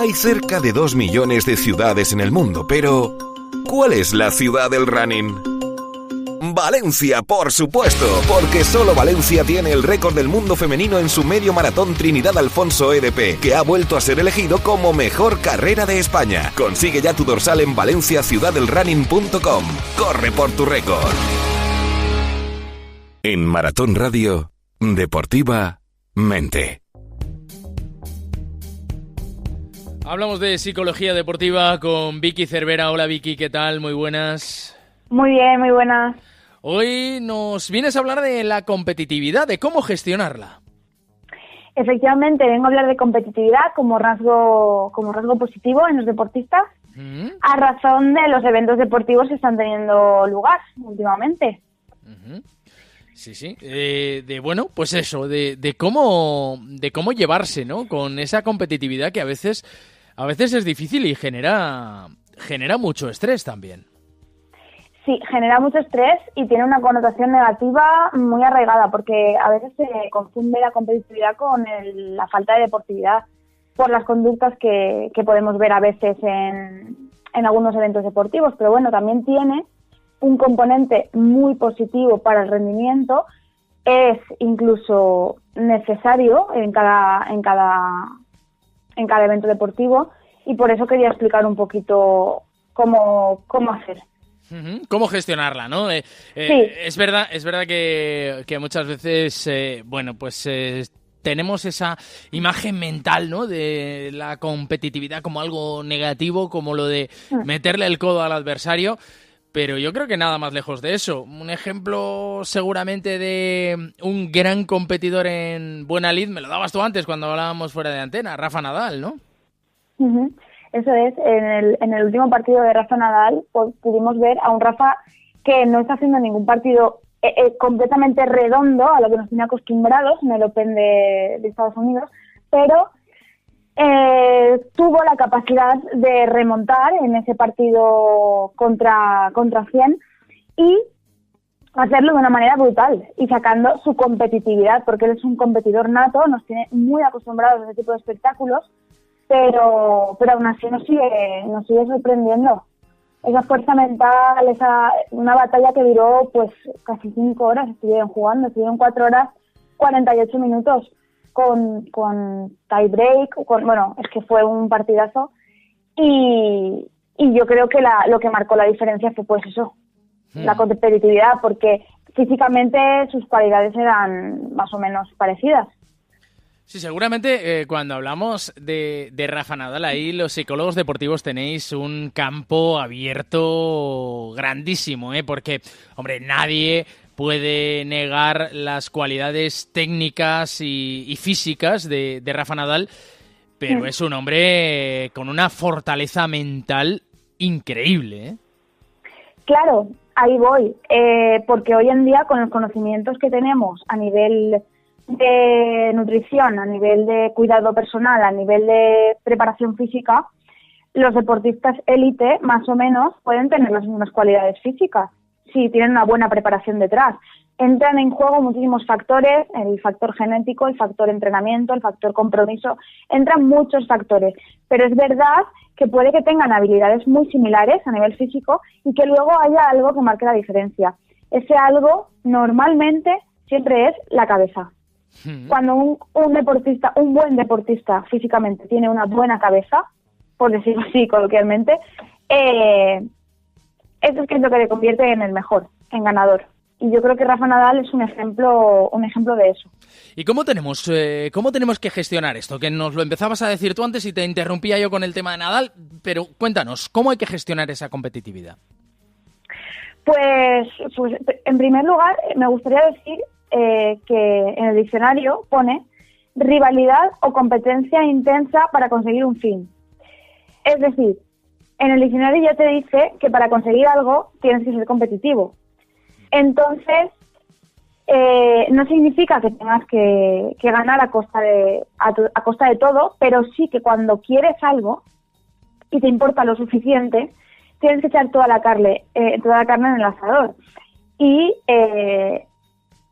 Hay cerca de 2 millones de ciudades en el mundo, pero ¿cuál es la ciudad del running? Valencia, por supuesto, porque solo Valencia tiene el récord del mundo femenino en su medio maratón Trinidad Alfonso EDP, que ha vuelto a ser elegido como mejor carrera de España. Consigue ya tu dorsal en valenciaciudadelrunning.com. Corre por tu récord. En Maratón Radio, Deportivamente. Hablamos de psicología deportiva con Vicky Cervera. Hola Vicky, ¿qué tal? Muy buenas. Muy bien, muy buenas. Hoy nos vienes a hablar de la competitividad, de cómo gestionarla. Efectivamente, vengo a hablar de competitividad como rasgo positivo en los deportistas, a razón de los eventos deportivos que están teniendo lugar últimamente. Sí. Pues eso, de cómo llevarse, ¿no? Con esa competitividad que a veces es difícil y genera mucho estrés también. Sí, genera mucho estrés y tiene una connotación negativa muy arraigada, porque a veces se confunde la competitividad con la falta de deportividad por las conductas que podemos ver a veces en algunos eventos deportivos. Pero bueno, también tiene un componente muy positivo para el rendimiento, es incluso necesario en cada evento deportivo, y por eso quería explicar un poquito cómo hacer. ¿Cómo gestionarla, no? Sí. Es verdad que muchas veces, tenemos esa imagen mental, ¿no? De la competitividad como algo negativo, como lo de meterle el codo al adversario, pero yo creo que nada más lejos de eso. Un ejemplo seguramente de un gran competidor en buena lid, me lo dabas tú antes cuando hablábamos fuera de antena, Rafa Nadal, ¿no? Eso es, en el último partido de Rafa Nadal pudimos ver a un Rafa que no está haciendo ningún partido completamente redondo a lo que nos tiene acostumbrados en el Open de Estados Unidos, pero tuvo la capacidad de remontar en ese partido contra 100 y hacerlo de una manera brutal y sacando su competitividad, porque él es un competidor nato, nos tiene muy acostumbrados a ese tipo de espectáculos, pero aún así nos sigue sorprendiendo. Esa fuerza mental, una batalla que duró pues casi 5 horas, estuvieron 4 horas 48 minutos con tie break, es que fue un partidazo, y yo creo que lo que marcó la diferencia fue pues eso, la competitividad, porque físicamente sus cualidades eran más o menos parecidas. Sí, seguramente cuando hablamos de Rafa Nadal, ahí los psicólogos deportivos tenéis un campo abierto grandísimo, porque, hombre, nadie puede negar las cualidades técnicas y físicas de Rafa Nadal, pero es un hombre con una fortaleza mental increíble, ¿eh? Claro, ahí voy, porque hoy en día con los conocimientos que tenemos a nivel de nutrición, a nivel de cuidado personal, a nivel de preparación física, los deportistas élite más o menos pueden tener las mismas cualidades físicas si tienen una buena preparación detrás. Entran en juego muchísimos factores, el factor genético, el factor entrenamiento, el factor compromiso, entran muchos factores, pero es verdad que puede que tengan habilidades muy similares a nivel físico y que luego haya algo que marque la diferencia. Ese algo normalmente siempre es la cabeza. Cuando un deportista, un buen deportista físicamente tiene una buena cabeza, por decirlo así coloquialmente, eso es que es lo que le convierte en el mejor, en ganador. Y yo creo que Rafa Nadal es un ejemplo de eso. ¿Y cómo tenemos que gestionar esto? Que nos lo empezabas a decir tú antes y te interrumpía yo con el tema de Nadal, pero cuéntanos, ¿cómo hay que gestionar esa competitividad? Pues en primer lugar, me gustaría decir que en el diccionario pone rivalidad o competencia intensa para conseguir un fin. Es decir, en el diccionario ya te dice que para conseguir algo tienes que ser competitivo. Entonces, no significa que tengas que ganar a costa de todo, pero sí que cuando quieres algo y te importa lo suficiente, tienes que echar toda la carne en el asador. Y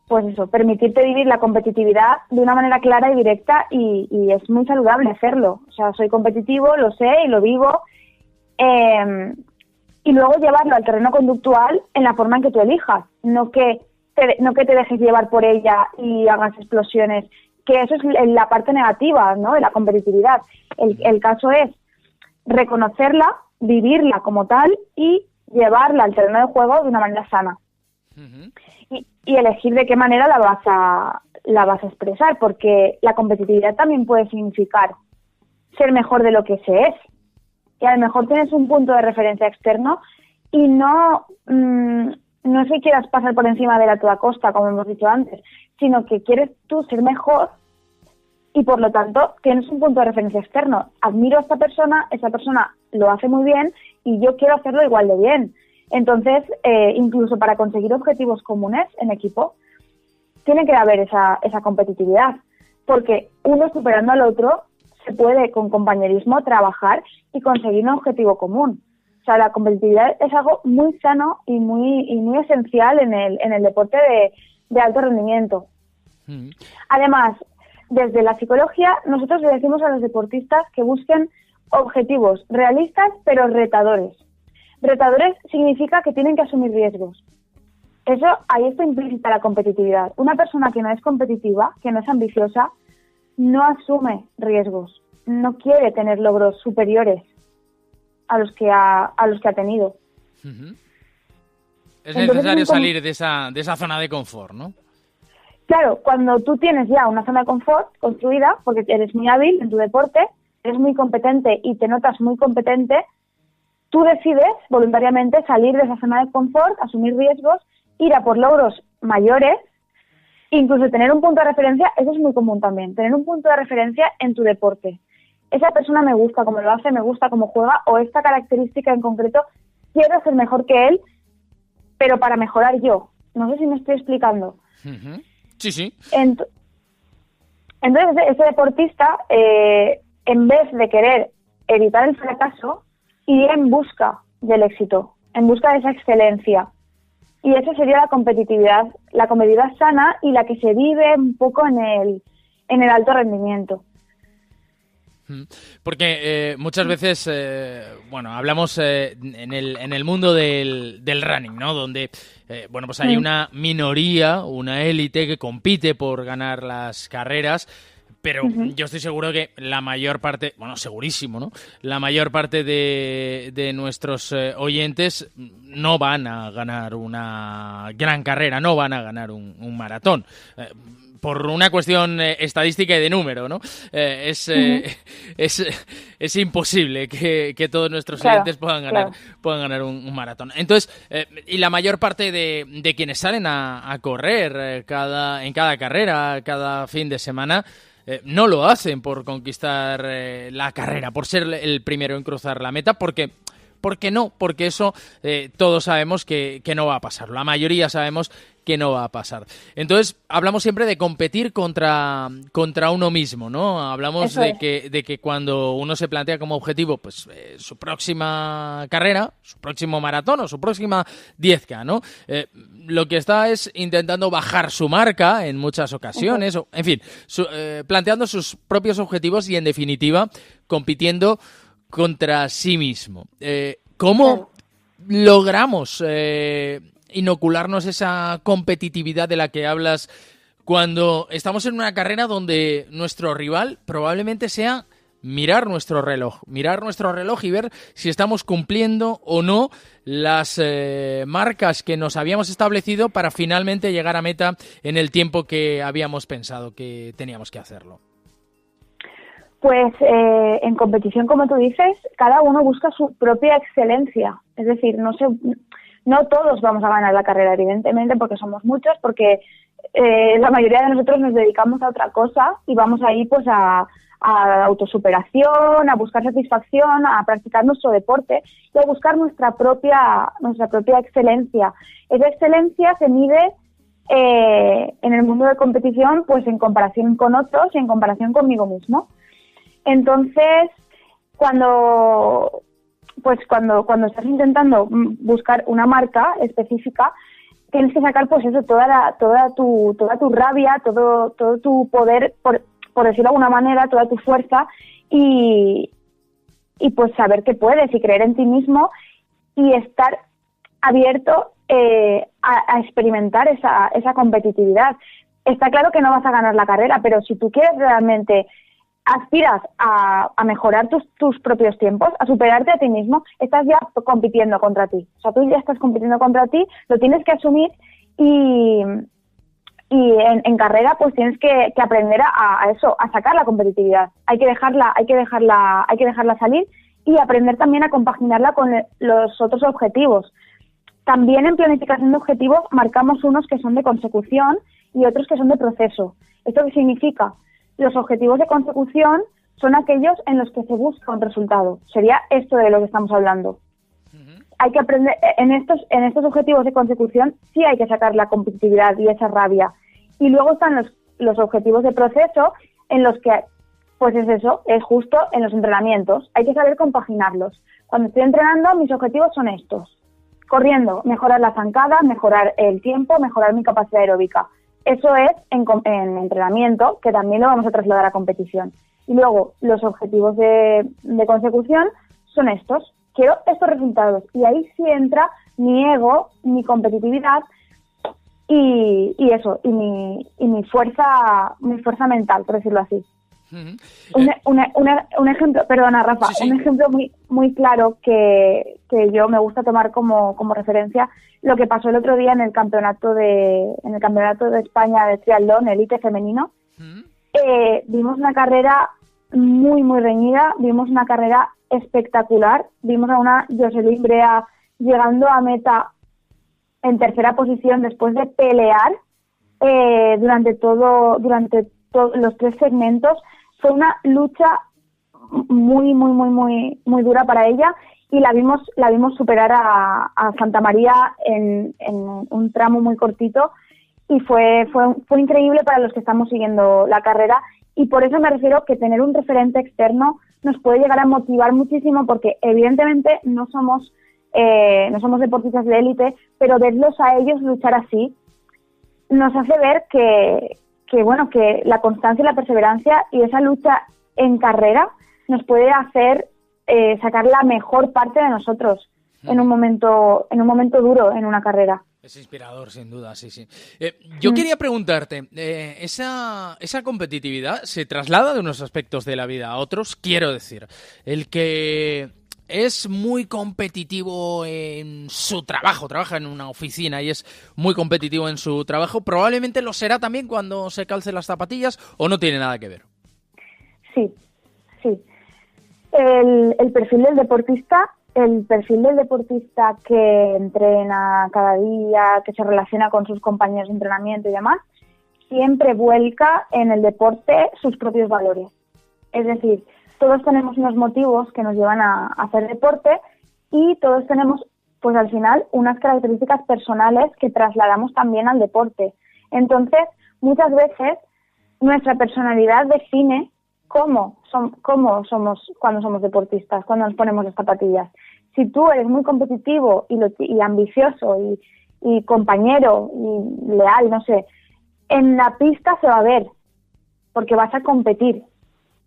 pues eso, permitirte vivir la competitividad de una manera clara y directa y es muy saludable hacerlo. O sea, soy competitivo, lo sé y lo vivo. Y luego llevarlo al terreno conductual en la forma en que tú elijas, no que te dejes llevar por ella y hagas explosiones, que eso es la parte negativa, ¿no?, de la competitividad. El caso es reconocerla, vivirla como tal y llevarla al terreno de juego de una manera sana. Uh-huh. Y elegir de qué manera la vas a expresar, porque la competitividad también puede significar ser mejor de lo que se es. Y a lo mejor tienes un punto de referencia externo y no es que quieras pasar por encima de él a toda costa, como hemos dicho antes, sino que quieres tú ser mejor y por lo tanto tienes un punto de referencia externo. Admiro a esa persona lo hace muy bien y yo quiero hacerlo igual de bien. Entonces, incluso para conseguir objetivos comunes en equipo, tiene que haber esa competitividad, porque uno superando al otro se puede con compañerismo trabajar y conseguir un objetivo común. O sea, la competitividad es algo muy sano y muy esencial en el deporte de alto rendimiento. Mm. Además, desde la psicología, nosotros le decimos a los deportistas que busquen objetivos realistas pero retadores. Retadores significa que tienen que asumir riesgos. Eso, ahí está implícita la competitividad. Una persona que no es competitiva, que no es ambiciosa, no asume riesgos, no quiere tener logros superiores a los que ha tenido. Uh-huh. Es necesario salir de esa zona de confort, ¿no? Claro, cuando tú tienes ya una zona de confort construida, porque eres muy hábil en tu deporte, eres muy competente y te notas muy competente, tú decides voluntariamente salir de esa zona de confort, asumir riesgos, ir a por logros mayores, incluso tener un punto de referencia. Eso es muy común también, tener un punto de referencia en tu deporte. Esa persona me gusta cómo lo hace, me gusta cómo juega, o esta característica en concreto, quiero ser mejor que él, pero para mejorar yo. No sé si me estoy explicando. Uh-huh. Sí. Entonces, ese deportista, en vez de querer evitar el fracaso, iría en busca del éxito, en busca de esa excelencia. Y eso sería la competitividad sana y la que se vive un poco en el alto rendimiento. Porque muchas veces, hablamos en el mundo del running, ¿no? Donde, pues hay una minoría, una élite que compite por ganar las carreras, pero yo estoy seguro que la mayor parte, segurísimo, ¿no? La mayor parte de nuestros oyentes no van a ganar una gran carrera, no van a ganar un maratón. Por una cuestión estadística y de número, ¿no? Es imposible que todos nuestros clientes puedan ganar un maratón. Entonces, y la mayor parte de quienes salen a correr en cada carrera, cada fin de semana, no lo hacen por conquistar la carrera, por ser el primero en cruzar la meta, porque no, porque eso todos sabemos que no va a pasar. La mayoría sabemos que no va a pasar. Entonces, hablamos siempre de competir contra uno mismo, ¿no? Hablamos de que cuando uno se plantea como objetivo, pues, su próxima carrera, su próximo maratón o su próxima 10K, ¿no? Lo que está es intentando bajar su marca en muchas ocasiones, o, en fin, planteando sus propios objetivos y, en definitiva, compitiendo contra sí mismo. ¿Cómo logramos inocularnos esa competitividad de la que hablas cuando estamos en una carrera donde nuestro rival probablemente sea mirar nuestro reloj y ver si estamos cumpliendo o no las marcas que nos habíamos establecido para finalmente llegar a meta en el tiempo que habíamos pensado que teníamos que hacerlo? Pues en competición, como tú dices, cada uno busca su propia excelencia. Es decir, no todos vamos a ganar la carrera, evidentemente, porque somos muchos, porque la mayoría de nosotros nos dedicamos a otra cosa y vamos ahí pues a autosuperación, a buscar satisfacción, a practicar nuestro deporte y a buscar nuestra propia excelencia. Esa excelencia se mide en el mundo de competición pues en comparación con otros y en comparación conmigo mismo. Entonces, cuando estás intentando buscar una marca específica, tienes que sacar pues eso, toda tu rabia, todo tu poder, por decirlo de alguna manera, toda tu fuerza y pues saber que puedes y creer en ti mismo y estar abierto a experimentar esa competitividad. Está claro que no vas a ganar la carrera, pero si tú quieres realmente, aspiras a mejorar tus propios tiempos, a superarte a ti mismo, estás ya compitiendo contra ti. O sea, tú ya estás compitiendo contra ti, lo tienes que asumir y en carrera pues tienes que aprender a eso, a sacar la competitividad. Hay que dejarla salir y aprender también a compaginarla con los otros objetivos. También en planificación de objetivos marcamos unos que son de consecución y otros que son de proceso. ¿Esto qué significa? Los objetivos de consecución son aquellos en los que se busca un resultado. Sería esto de lo que estamos hablando. Hay que aprender, en estos objetivos de consecución sí hay que sacar la competitividad y esa rabia. Y luego están los objetivos de proceso en los que, pues es eso, es justo en los entrenamientos. Hay que saber compaginarlos. Cuando estoy entrenando, mis objetivos son estos. Corriendo, mejorar la zancada, mejorar el tiempo, mejorar mi capacidad aeróbica. Eso es en entrenamiento, que también lo vamos a trasladar a competición. Y luego, los objetivos de consecución son estos. Quiero estos resultados. Y ahí sí entra mi ego, mi competitividad y eso, y mi fuerza mental, por decirlo así. Un ejemplo, perdona Rafa, sí. Un ejemplo muy claro que yo me gusta tomar como referencia, lo que pasó el otro día en el campeonato de España de triatlón, elite femenino. Vimos una carrera muy muy reñida, vimos una carrera espectacular, vimos a una Jocelyn Brea llegando a meta en tercera posición después de pelear durante todos los 3 segmentos. Fue una lucha muy muy muy muy muy dura para ella y la vimos superar a Santa María en un tramo muy cortito y fue increíble para los que estamos siguiendo la carrera, y por eso me refiero que tener un referente externo nos puede llegar a motivar muchísimo, porque evidentemente no somos deportistas de élite, pero verlos a ellos luchar así nos hace ver que la constancia y la perseverancia y esa lucha en carrera nos puede hacer sacar la mejor parte de nosotros en un momento duro en una carrera. Es inspirador, sin duda, sí. Yo quería preguntarte, ¿esa competitividad se traslada de unos aspectos de la vida a otros? Quiero decir, el que es muy competitivo en su trabajo, trabaja en una oficina y es muy competitivo en su trabajo, probablemente lo será también cuando se calce las zapatillas, ¿o no tiene nada que ver? Sí. El perfil del deportista que entrena cada día, que se relaciona con sus compañeros de entrenamiento y demás, siempre vuelca en el deporte sus propios valores. Es decir, todos tenemos unos motivos que nos llevan a hacer deporte y todos tenemos, pues al final, unas características personales que trasladamos también al deporte. Entonces, muchas veces nuestra personalidad define cómo somos cuando somos deportistas, cuando nos ponemos las zapatillas. Si tú eres muy competitivo y ambicioso y compañero y leal, no sé, en la pista se va a ver, porque vas a competir.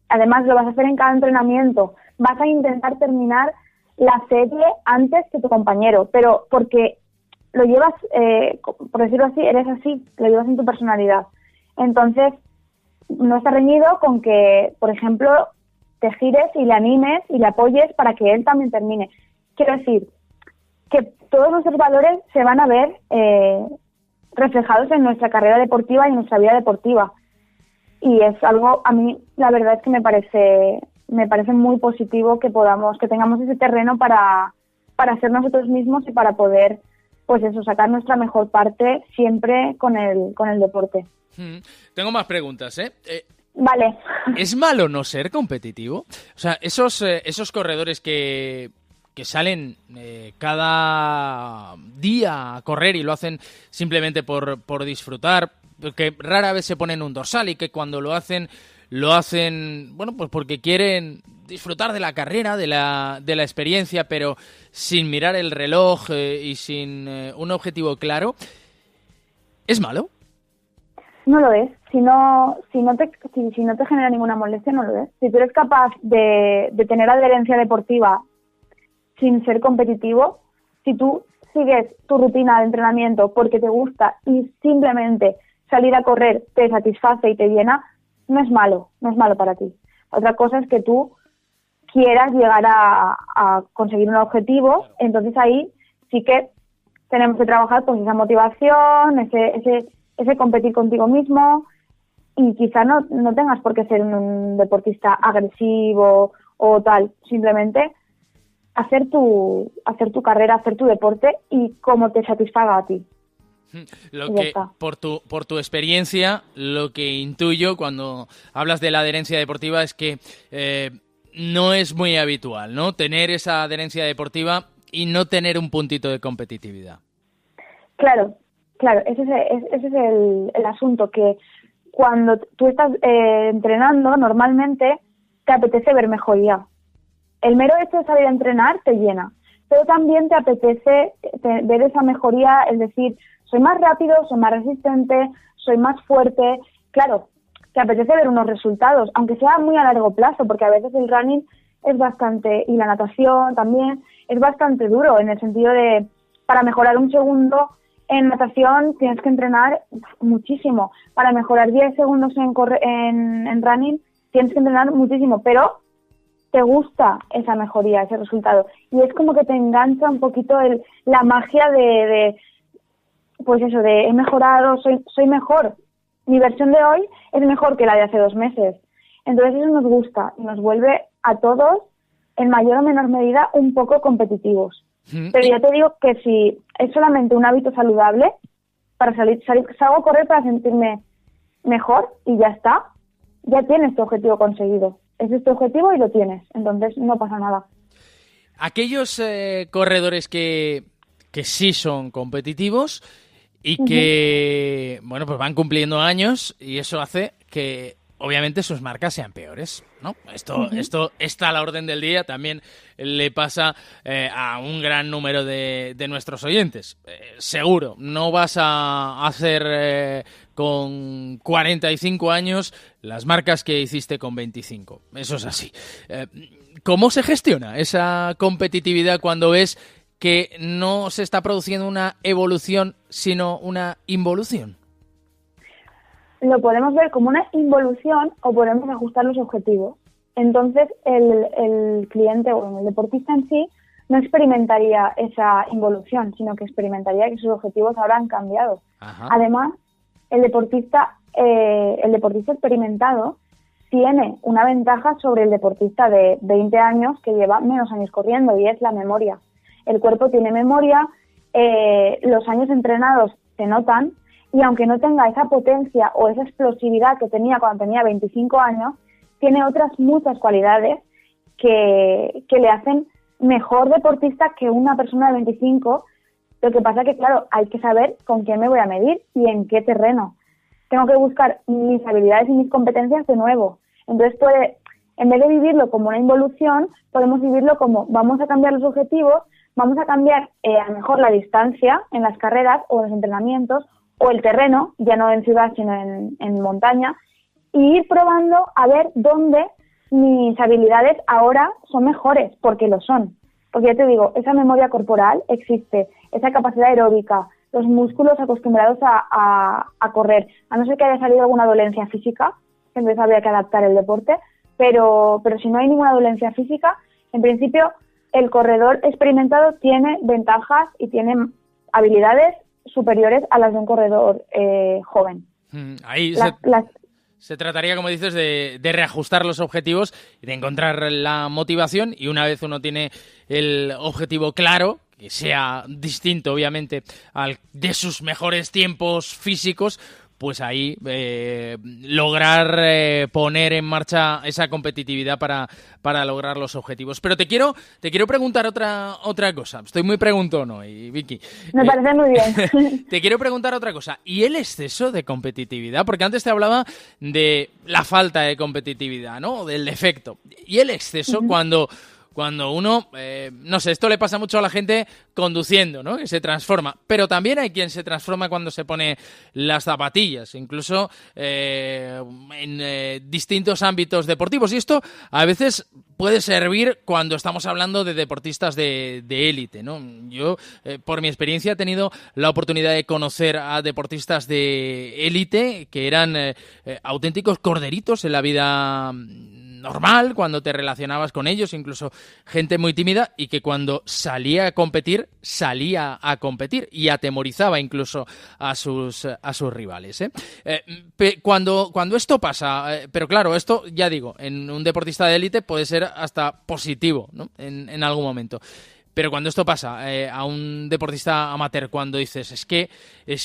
Además, lo vas a hacer en cada entrenamiento. Vas a intentar terminar la serie antes que tu compañero, pero porque lo llevas, por decirlo así, eres así, lo llevas en tu personalidad. Entonces, no está reñido con que, por ejemplo, te gires y le animes y le apoyes para que él también termine. Quiero decir que todos nuestros valores se van a ver reflejados en nuestra carrera deportiva y en nuestra vida deportiva. Y es algo, a mí la verdad es que me parece muy positivo que tengamos ese terreno para ser nosotros mismos y para poder, pues eso, sacar nuestra mejor parte siempre con el deporte. Tengo más preguntas, Vale. ¿Es malo no ser competitivo? O sea, esos corredores que salen cada día a correr y lo hacen simplemente por disfrutar, que rara vez se ponen un dorsal y que cuando lo hacen, bueno, pues porque quieren disfrutar de la carrera, de la experiencia, pero sin mirar el reloj y sin un objetivo claro. ¿Es malo? No lo es. Si no te genera ninguna molestia, no lo es. Si tú eres capaz de tener adherencia deportiva sin ser competitivo, si tú sigues tu rutina de entrenamiento porque te gusta y simplemente salir a correr te satisface y te llena, no es malo para ti. Otra cosa es que tú quieras llegar a conseguir un objetivo, entonces ahí sí que tenemos que trabajar pues esa motivación, ese competir contigo mismo, y quizá no tengas por qué ser un deportista agresivo o tal, simplemente hacer tu carrera, hacer tu deporte y cómo te satisfaga a ti. Lo que, por tu experiencia, lo que intuyo cuando hablas de la adherencia deportiva es que no es muy habitual, ¿no? Tener esa adherencia deportiva y no tener un puntito de competitividad. Claro, ese es el asunto, que cuando tú estás entrenando, normalmente te apetece ver mejoría. El mero hecho de salir a entrenar te llena, pero también te apetece ver esa mejoría, es decir, soy más rápido, soy más resistente, soy más fuerte. Claro, te apetece ver unos resultados, aunque sea muy a largo plazo, porque a veces el running es bastante, y la natación también, es bastante duro, en el sentido de, para mejorar un segundo en natación tienes que entrenar muchísimo. Para mejorar 10 segundos en running tienes que entrenar muchísimo, pero te gusta esa mejoría, ese resultado. Y es como que te engancha un poquito la magia pues eso, de he mejorado, soy mejor. Mi versión de hoy es mejor que la de hace 2 meses. Entonces eso nos gusta y nos vuelve a todos, en mayor o menor medida, un poco competitivos. Pero ya te digo que si es solamente un hábito saludable, para salgo a correr para sentirme mejor y ya está, ya tienes tu objetivo conseguido. Ese es tu objetivo y lo tienes, entonces no pasa nada. Aquellos corredores que sí son competitivos y que, bueno, pues van cumpliendo años, y eso hace que obviamente sus marcas sean peores, ¿no? Esto está a la orden del día, también le pasa a un gran número de nuestros oyentes. Seguro, no vas a hacer con 45 años las marcas que hiciste con 25. Eso es así. ¿Cómo se gestiona esa competitividad cuando ves que no se está produciendo una evolución, sino una involución? Lo podemos ver como una involución o podemos ajustar los objetivos. Entonces, el cliente o el deportista en sí no experimentaría esa involución, sino que experimentaría que sus objetivos ahora han cambiado. Ajá. Además, el deportista experimentado tiene una ventaja sobre el deportista de 20 años que lleva menos años corriendo, y es la memoria. El cuerpo tiene memoria, los años entrenados se notan, y aunque no tenga esa potencia o esa explosividad que tenía cuando tenía 25 años, tiene otras muchas cualidades que le hacen mejor deportista que una persona de 25. Lo que pasa que, claro, hay que saber con quién me voy a medir y en qué terreno. Tengo que buscar mis habilidades y mis competencias de nuevo. Entonces, en vez de vivirlo como una involución, podemos vivirlo como vamos a cambiar los objetivos, vamos a cambiar a lo mejor la distancia en las carreras o en los entrenamientos, o el terreno, ya no en ciudad sino en montaña, y ir probando a ver dónde mis habilidades ahora son mejores, porque lo son. Porque ya te digo, esa memoria corporal existe, esa capacidad aeróbica, los músculos acostumbrados a correr, a no ser que haya salido alguna dolencia física, entonces habría que adaptar el deporte, pero si no hay ninguna dolencia física, en principio el corredor experimentado tiene ventajas y tiene habilidades superiores a las de un corredor joven. Ahí se trataría, como dices, de reajustar los objetivos y de encontrar la motivación, y una vez uno tiene el objetivo claro, que sea distinto obviamente al de sus mejores tiempos físicos, pues ahí lograr poner en marcha esa competitividad para lograr los objetivos. Pero te quiero preguntar otra cosa. Estoy muy preguntón hoy, Vicky. Me parece muy bien. Te quiero preguntar otra cosa. ¿Y el exceso de competitividad? Porque antes te hablaba de la falta de competitividad, ¿no? Del defecto. ¿Y el exceso cuando uno, no sé, esto le pasa mucho a la gente conduciendo, ¿no? Que se transforma, pero también hay quien se transforma cuando se pone las zapatillas, incluso en distintos ámbitos deportivos, y esto a veces puede servir cuando estamos hablando de deportistas de élite, ¿no? Yo, por mi experiencia, he tenido la oportunidad de conocer a deportistas de élite que eran auténticos corderitos en la vida normal, cuando te relacionabas con ellos, incluso gente muy tímida, y que cuando salía a competir y atemorizaba incluso a sus rivales, ¿eh? Cuando esto pasa, pero claro, esto ya digo, en un deportista de élite puede ser hasta positivo, ¿no? En algún momento. Pero cuando esto pasa a un deportista amateur, cuando dices, es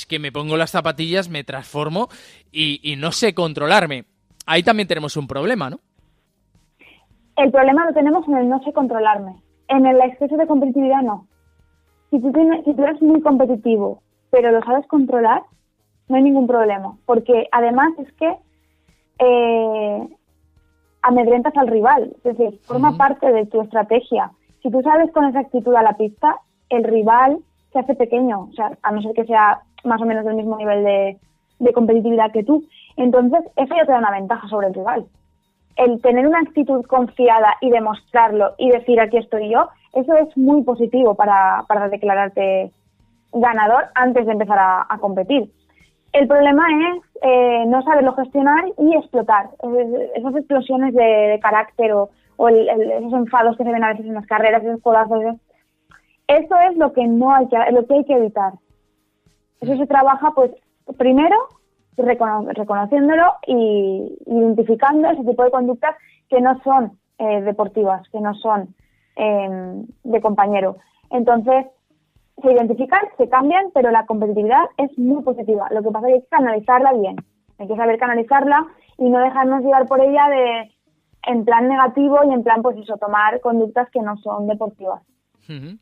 que me pongo las zapatillas, me transformo y no sé controlarme, ahí también tenemos un problema, ¿no? El problema lo tenemos en el no sé controlarme. En el exceso de competitividad, no. Si tú eres muy competitivo, pero lo sabes controlar, no hay ningún problema. Porque además es que amedrentas al rival. Es decir, forma parte de tu estrategia. Si tú sabes con exactitud a la pista, el rival se hace pequeño. O sea, a no ser que sea más o menos del mismo nivel de competitividad que tú. Entonces, eso ya te da una ventaja sobre el rival. El tener una actitud confiada y demostrarlo y decir aquí estoy yo, eso es muy positivo para declararte ganador antes de empezar a competir. El problema es no saberlo gestionar y explotar. Esas explosiones de carácter o esos enfados que se ven a veces en las carreras, esos codazos, eso es lo que hay que evitar. Eso se trabaja, pues, primero reconociéndolo y identificando ese tipo de conductas que no son deportivas, que no son de compañero. Entonces, se identifican, se cambian, pero la competitividad es muy positiva. Lo que pasa es que hay que canalizarla bien. Hay que saber canalizarla y no dejarnos llevar por ella en plan negativo y en plan, pues eso, tomar conductas que no son deportivas. Uh-huh.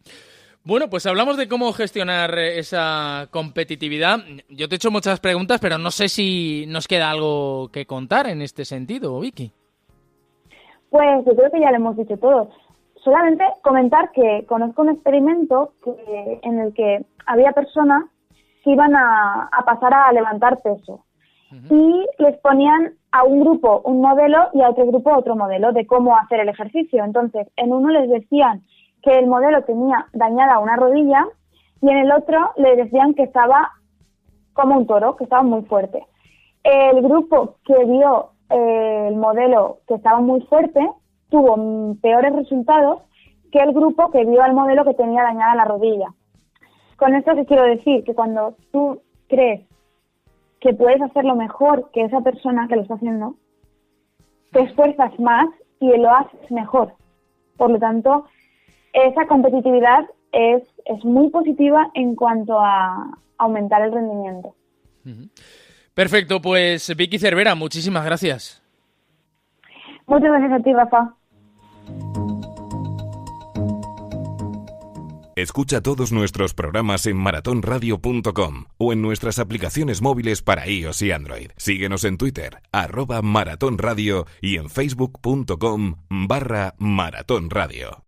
Bueno, pues hablamos de cómo gestionar esa competitividad. Yo te he hecho muchas preguntas, pero no sé si nos queda algo que contar en este sentido, Vicky. Pues yo creo que ya lo hemos dicho todo. Solamente comentar que conozco un experimento en el que había personas que iban a pasar a levantar peso. Uh-huh. Y les ponían a un grupo un modelo y a otro grupo otro modelo de cómo hacer el ejercicio. Entonces, en uno les decían que el modelo tenía dañada una rodilla y en el otro le decían que estaba como un toro, que estaba muy fuerte. El grupo que vio el modelo que estaba muy fuerte tuvo peores resultados que el grupo que vio el modelo que tenía dañada la rodilla. Con esto que quiero decir, que cuando tú crees que puedes hacerlo mejor que esa persona que lo está haciendo, te esfuerzas más y lo haces mejor. Por lo tanto, esa competitividad es muy positiva en cuanto a aumentar el rendimiento. Perfecto, pues Vicky Cervera, muchísimas gracias. Muchas gracias a ti, Rafa. Escucha todos nuestros programas en maratonradio.com o en nuestras aplicaciones móviles para iOS y Android. Síguenos en Twitter, @maratonradio y en facebook.com/maratonradio.